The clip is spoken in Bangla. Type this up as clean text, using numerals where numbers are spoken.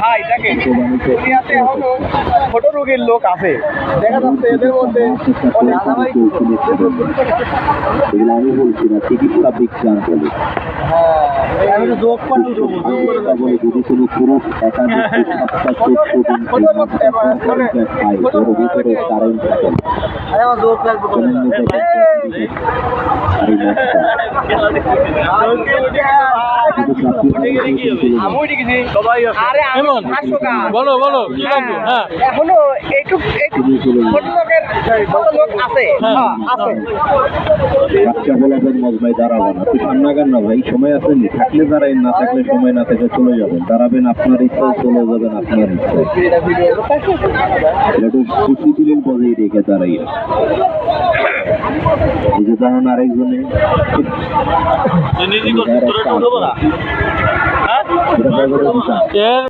ভাই দেখেন দুনিয়াতে এখনো ছোট রোগের লোক আছে, দেখা যাচ্ছে এদের মধ্যে অনেক এগুলো আমি বলছি না, চিকিৎসা বিজ্ঞান বলে। যোগ বলে যদি কোনো পুরুষ একাধিক ভিতরে কারেন্ট থাকে বলো বলো এখনো একটু ছোট লোকের লোক আছে আছে। বাচ্চা বলাবেন মজমায় দাঁড়াবেন, আপনি সামনাগান না ভাই, সময় আছেন, থাকলে দাঁড়াই, না থাকলে সময় না থেকে চলে যাবেন, দাঁড়াবেন আপনার ইচ্ছায়, চলে যাবেন আপনার ইচ্ছায়, একটু খুশি দিলেন বজায় রেখে দাঁড়াইয়া। এই যে ধরুন আরেকজনে